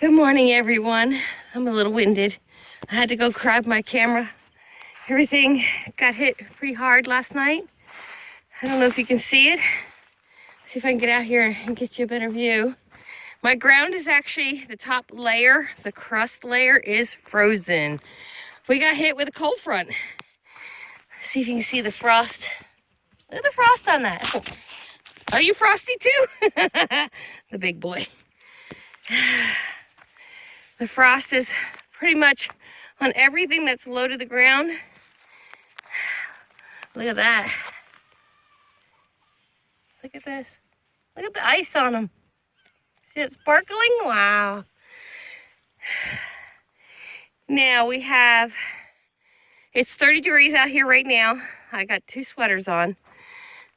Good morning, everyone. I'm a little winded. I had to go grab my camera. Everything got hit pretty hard last night. I don't know if you can see it. See if I can get out here and get you a better view. My ground is actually, the top layer, the crust layer is frozen. We got hit with a cold front. See if you can see the frost. Look at the frost on that. Are you frosty too? The big boy. The frost is pretty much on everything that's low to the ground. Look at that. Look at this. Look at the ice on them. See it sparkling? Wow. Now we have, it's 30 degrees out here right now. I got 2 sweaters on.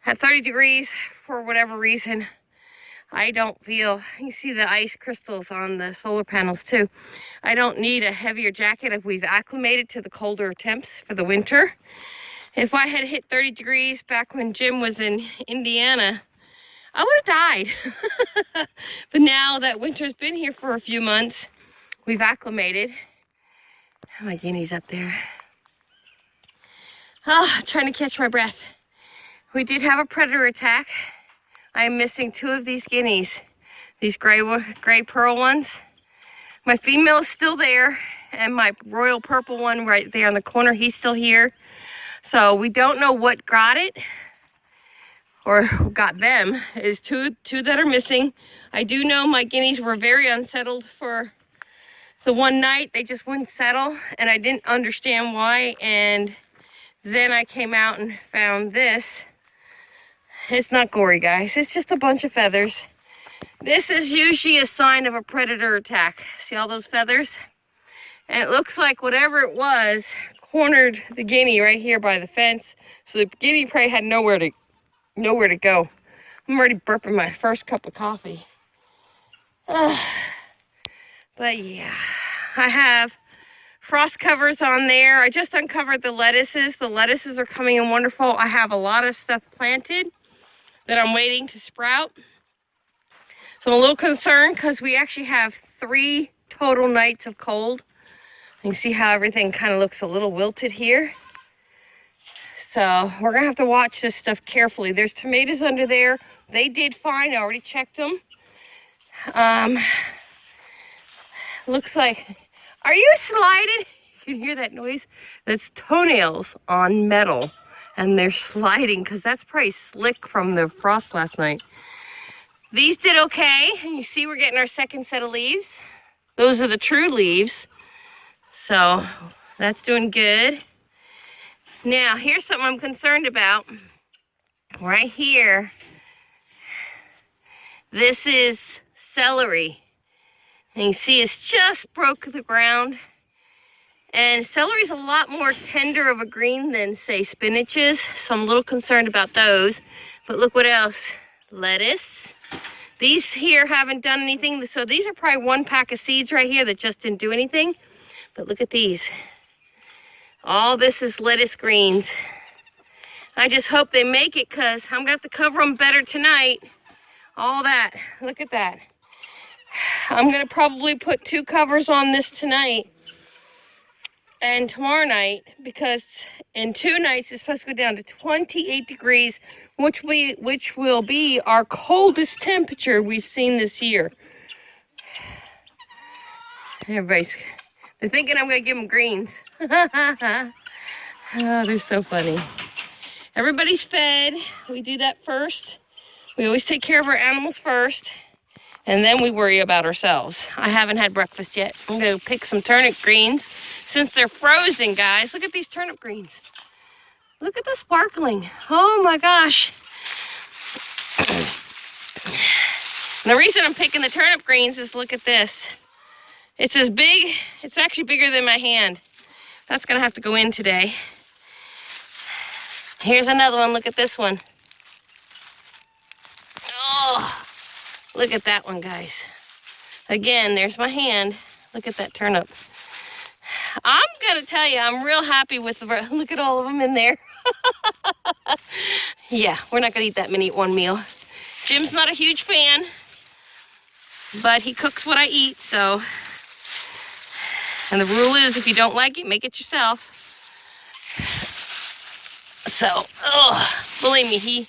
At 30 degrees, for whatever reason, I don't feel, you see the ice crystals on the solar panels too. I don't need a heavier jacket if we've acclimated to the colder temps for the winter. If I had hit 30 degrees back when Jim was in Indiana, I would have died. But now that winter's been here for a few months, we've acclimated. My guinea's up there. Oh, trying to catch my breath. We did have a predator attack. I am missing 2 of these guineas, these gray pearl ones. My female is still there, and my royal purple one right there in the corner, he's still here. So we don't know what got it, or got them. Is two that are missing. I do know my guineas were very unsettled for the one night. They just wouldn't settle, and I didn't understand why. And then I came out and found this. It's not gory, guys. It's just a bunch of feathers. This is usually a sign of a predator attack. See all those feathers? And it looks like whatever it was cornered the guinea right here by the fence. So the guinea prey had nowhere to go. I'm already burping my first cup of coffee. But yeah, I have frost covers on there. I just uncovered the lettuces. The lettuces are coming in wonderful. I have a lot of stuff planted that I'm waiting to sprout. So I'm a little concerned because we actually have 3 total nights of cold. You can see how everything kind of looks a little wilted here. So we're gonna have to watch this stuff carefully. There's tomatoes under there. They did fine, I already checked them. Looks like, are you sliding? You can hear that noise? That's toenails on metal. And they're sliding because that's probably slick from the frost last night. These did okay. And you see we're getting our second set of leaves. Those are the true leaves. So that's doing good. Now, here's something I'm concerned about. Right here. This is celery. And you see it's just broke the ground. And celery is a lot more tender of a green than, say, spinach is. So I'm a little concerned about those. But look what else. Lettuce. These here haven't done anything. So these are probably 1 pack of seeds right here that just didn't do anything. But look at these. All this is lettuce greens. I just hope they make it because I'm going to have to cover them better tonight. All that. Look at that. I'm going to probably put 2 covers on this tonight and tomorrow night, because in 2 nights it's supposed to go down to 28 degrees, which will be our coldest temperature we've seen this year. They're thinking I'm going to give them greens. Oh, they're so funny. Everybody's fed. We do that first. We always take care of our animals first, and then we worry about ourselves. I haven't had breakfast yet. I'm going to pick some turnip greens. Since they're frozen, guys, look at these turnip greens. Look at the sparkling. Oh my gosh. And the reason I'm picking the turnip greens is look at this. It's as big, it's actually bigger than my hand. That's gonna have to go in today. Here's another one, look at this one. Oh, look at that one, guys. Again, there's my hand. Look at that turnip. I'm gonna tell you, I'm real happy with the, look at all of them in there. Yeah, we're not gonna eat that many at one meal. Jim's not a huge fan. But he cooks what I eat, so. And the rule is, if you don't like it, make it yourself. So, believe me, he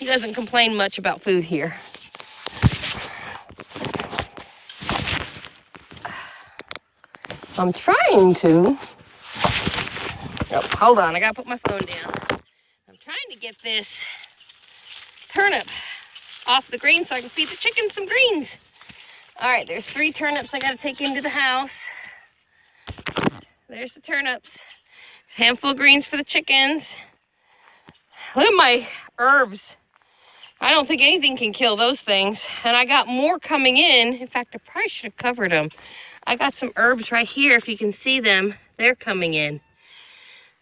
doesn't complain much about food here. I'm trying to. Oh, hold on, I gotta put my phone down. I'm trying to get this turnip off the green so I can feed the chickens some greens. All right, there's 3 turnips I gotta take into the house. There's the turnips. Handful of greens for the chickens. Look at my herbs. I don't think anything can kill those things. And I got more coming in. In fact, I probably should have covered them. I got some herbs right here, if you can see them. They're coming in.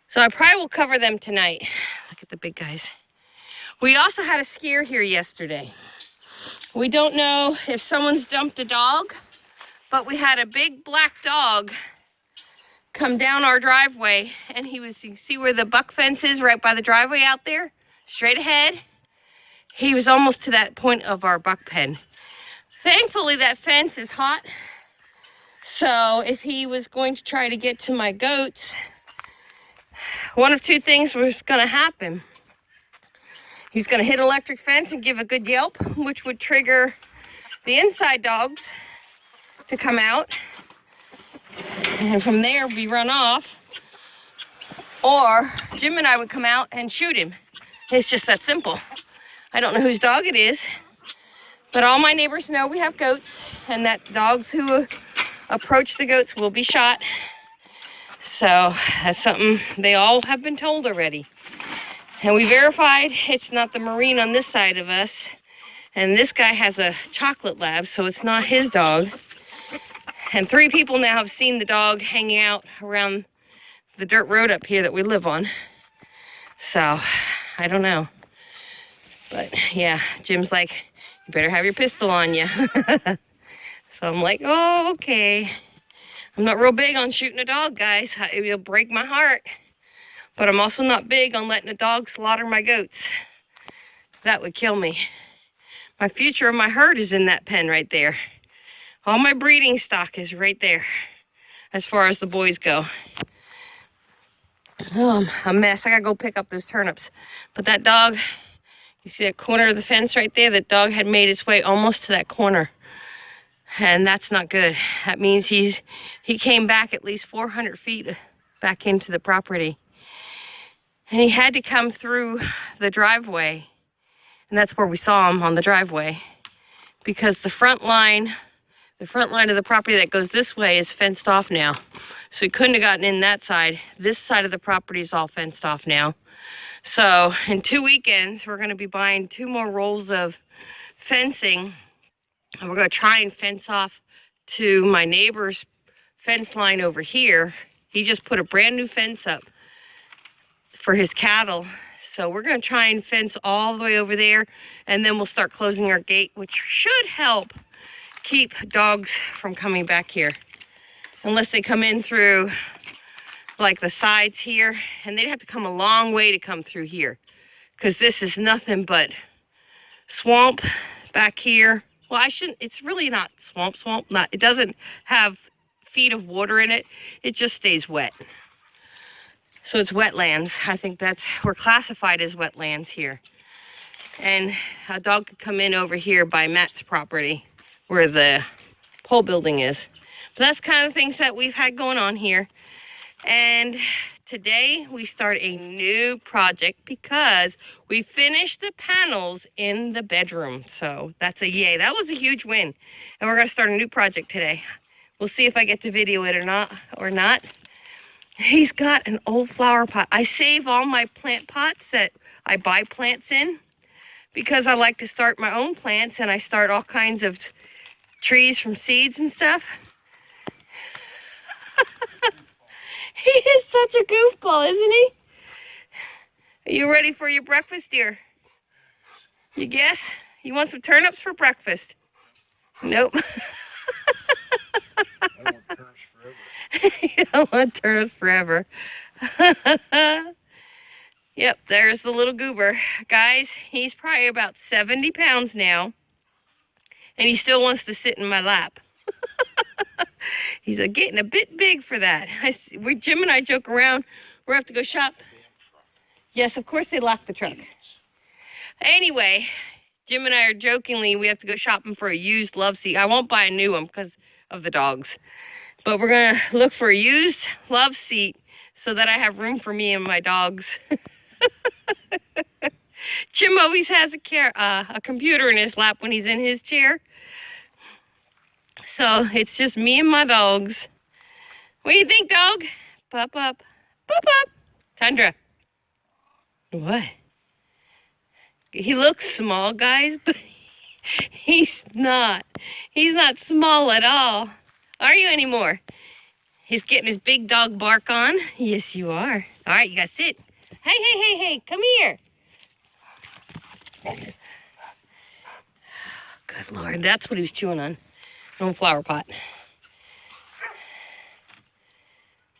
So I probably will cover them tonight. Look at the big guys. We also had a scare here yesterday. We don't know if someone's dumped a dog, but we had a big black dog come down our driveway, and he was, you see where the buck fence is right by the driveway out there? Straight ahead. He was almost to that point of our buck pen. Thankfully, that fence is hot. So if he was going to try to get to my goats, one of 2 things was gonna happen. He was gonna hit an electric fence and give a good yelp, which would trigger the inside dogs to come out. And from there, we run off. Or Jim and I would come out and shoot him. It's just that simple. I don't know whose dog it is, but all my neighbors know we have goats, and that dogs who approach the goats will be shot. So that's something they all have been told already. And we verified it's not the Marine on this side of us. And this guy has a chocolate lab, so it's not his dog. And 3 people now have seen the dog hanging out around the dirt road up here that we live on. So, I don't know. But yeah, Jim's like, you better have your pistol on you. So I'm like, oh, okay. I'm not real big on shooting a dog, guys. It'll break my heart. But I'm also not big on letting a dog slaughter my goats. That would kill me. My future of my herd is in that pen right there. All my breeding stock is right there, as far as the boys go. Oh, I'm a mess. I gotta go pick up those turnips. But that dog, you see that corner of the fence right there? That dog had made its way almost to that corner. And that's not good. That means he came back at least 400 feet back into the property. And he had to come through the driveway. And that's where we saw him, on the driveway. Because the front line of the property that goes this way is fenced off now. So he couldn't have gotten in that side. This side of the property is all fenced off now. So in 2 weekends, we're gonna be buying 2 more rolls of fencing. And we're gonna try and fence off to my neighbor's fence line over here. He just put a brand new fence up for his cattle. So we're gonna try and fence all the way over there, and then we'll start closing our gate, which should help keep dogs from coming back here. Unless they come in through like the sides here, and they'd have to come a long way to come through here, because this is nothing but swamp back here. Well, it's really not swamp, it doesn't have feet of water in it. It just stays wet. So it's wetlands. I think we're classified as wetlands here. And a dog could come in over here by Matt's property, where the pole building is. But that's kind of things that we've had going on here. And today we start a new project because we finished the panels in the bedroom. So that's a yay. That was a huge win. And we're gonna start a new project today. We'll see if I get to video it or not. He's got an old flower pot. I save all my plant pots that I buy plants in because I like to start my own plants, and I start all kinds of trees from seeds and stuff. He is such a goofball, isn't he? Are you ready for your breakfast, dear? You guess? You want some turnips for breakfast? Nope. You don't want turnips forever. Yep, there's the little goober. Guys, he's probably about 70 pounds now. And he still wants to sit in my lap. He's getting a bit big for that. Jim and I joke around. We're have to go shop. Yes, of course they locked the truck. Anyway, Jim and I are jokingly, we have to go shopping for a used love seat. I won't buy a new one because of the dogs. But we're going to look for a used love seat so that I have room for me and my dogs. Jim always has a computer in his lap when he's in his chair. So it's just me and my dogs. What do you think, dog? Pop up. Pop up. Tundra. What? He looks small, guys, but he's not. He's not small at all. Are you anymore? He's getting his big dog bark on. Yes, you are. All right, you gotta sit. Hey, come here. Good Lord, that's what he was chewing on. An old flower pot.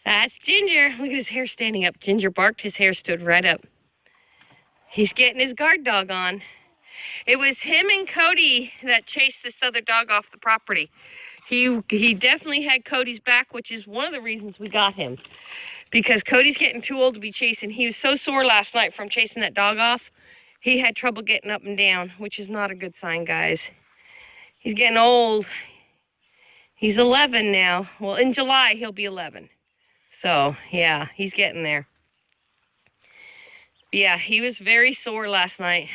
That's Ginger. Look at his hair standing up. Ginger barked, his hair stood right up. He's getting his guard dog on. It was him and Cody that chased this other dog off the property. He definitely had Cody's back, which is one of the reasons we got him. Because Cody's getting too old to be chasing. He was so sore last night from chasing that dog off. He had trouble getting up and down, which is not a good sign, guys. He's getting old. He's 11 now. Well, in July, he'll be 11. So, yeah, he's getting there. Yeah, he was very sore last night.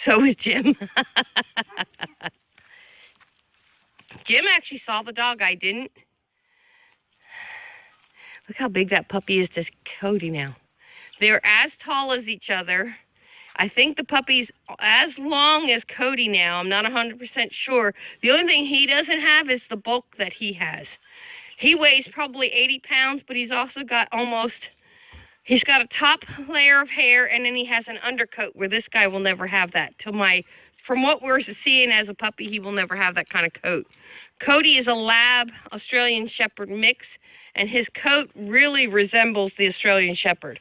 So was Jim. Jim actually saw the dog. I didn't. Look how big that puppy is to Cody now. They're as tall as each other. I think the puppy's as long as Cody now. I'm not 100% sure. The only thing he doesn't have is the bulk that he has. He weighs probably 80 pounds, but he's also got he's got a top layer of hair, and then he has an undercoat where this guy will never have that. From what we're seeing as a puppy, he will never have that kind of coat. Cody is a lab Australian Shepherd mix, and his coat really resembles the Australian Shepherd.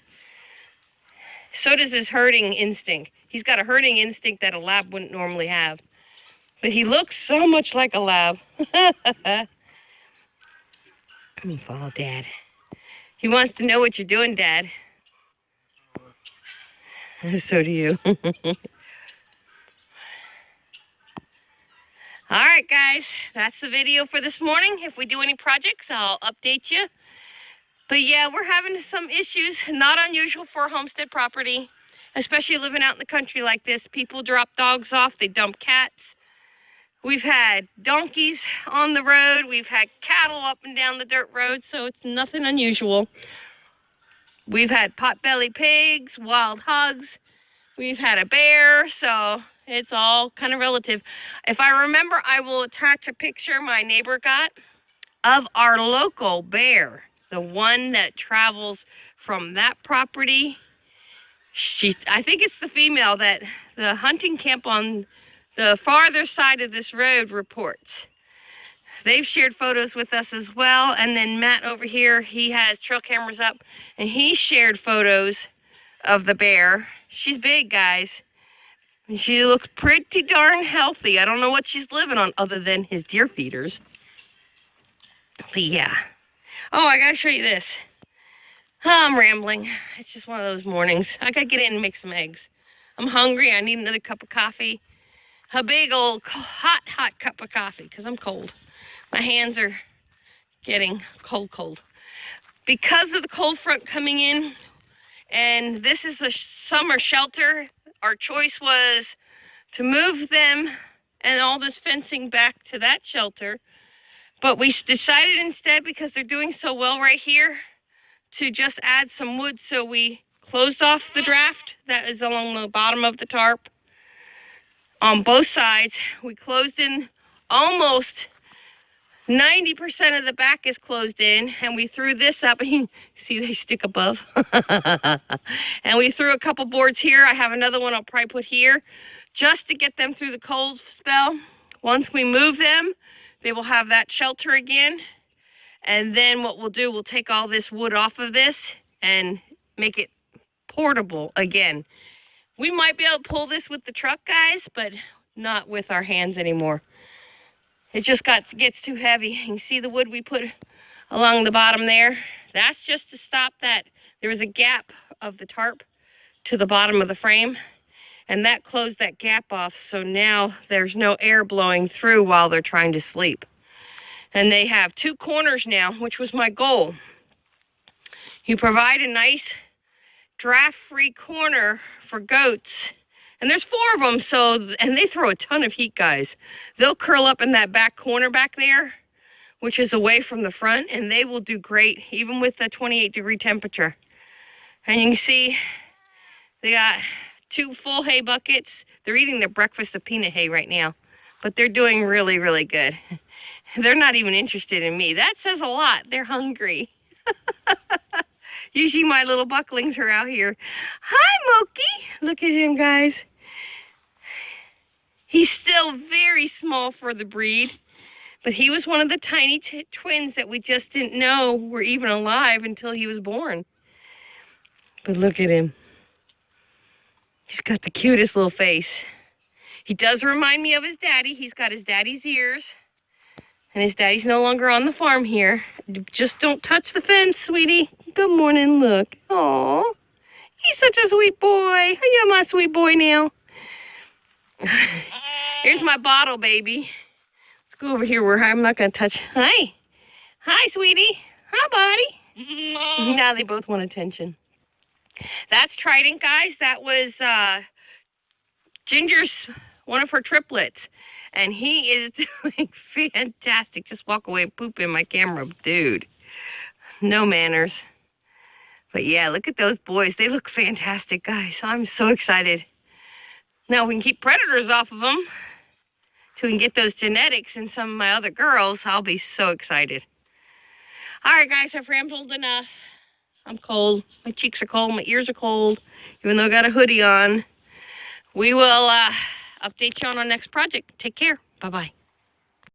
So does his herding instinct. He's got a herding instinct that a lab wouldn't normally have. But he looks so much like a lab. Let me follow Dad. He wants to know what you're doing, Dad. So do you. All right, guys, that's the video for this morning. If we do any projects, I'll update you. But yeah, we're having some issues, not unusual for a homestead property, especially living out in the country like this. People drop dogs off, they dump cats. We've had donkeys on the road. We've had cattle up and down the dirt road, so it's nothing unusual. We've had potbelly pigs, wild hogs. We've had a bear, so it's all kind of relative. If I remember, I will attach a picture my neighbor got of our local bear, the one that travels from that property. I think it's the female that the hunting camp on the farther side of this road reports. They've shared photos with us as well. And then Matt over here, he has trail cameras up, and he shared photos of the bear. She's big, guys. And she looks pretty darn healthy. I don't know what she's living on other than his deer feeders. But yeah. Oh, I gotta show you this. Oh, I'm rambling. It's just one of those mornings. I gotta get in and make some eggs. I'm hungry. I need another cup of coffee. A big old hot cup of coffee because I'm cold. My hands are getting cold. Because of the cold front coming in, and this is a summer shelter, our choice was to move them and all this fencing back to that shelter. But we decided instead, because they're doing so well right here, to just add some wood. So we closed off the draft that is along the bottom of the tarp. On both sides, we closed in almost 90% of the back is closed in, and we threw this up. See, they stick above. And we threw a couple boards here. I have another one I'll probably put here just to get them through the cold spell. Once we move them, they will have that shelter again. And then what we'll do, we'll take all this wood off of this and make it portable again. We might be able to pull this with the truck, guys, but not with our hands anymore. It just gets too heavy. You can see the wood we put along the bottom there. That's just to stop that. There was a gap of the tarp to the bottom of the frame, and that closed that gap off, so now there's no air blowing through while they're trying to sleep. And they have 2 corners now, which was my goal. You provide a nice draft-free corner for goats, and there's 4 of them, and they throw a ton of heat, guys. They'll curl up in that back corner back there, which is away from the front, and they will do great, even with the 28-degree temperature. And you can see they got 2 full hay buckets. They're eating their breakfast of peanut hay right now, but they're doing really, really good. They're not even interested in me. That says a lot. They're hungry. Usually my little bucklings are out here. Hi, Moki. Look at him, guys. He's still very small for the breed, but he was one of the tiny twins that we just didn't know were even alive until he was born. But look at him. He's got the cutest little face. He does remind me of his daddy. He's got his daddy's ears, and his daddy's no longer on the farm here. Just don't touch the fence, sweetie. Good morning, look. Aw, he's such a sweet boy. You're my sweet boy now. Here's my bottle, baby. Let's go over here where I'm not going to touch. Hi. Hi, sweetie. Hi, buddy. Now they both want attention. That's Trident, guys. That was Ginger's, one of her triplets. And he is doing fantastic. Just walk away and poop in my camera, dude. No manners. But yeah, look at those boys. They look fantastic, guys. I'm so excited. Now we can keep predators off of them, so we can get those genetics in some of my other girls. I'll be so excited. All right, guys, I've rambled enough. I'm cold. My cheeks are cold. My ears are cold, even though I got a hoodie on. We will update you on our next project. Take care. Bye-bye.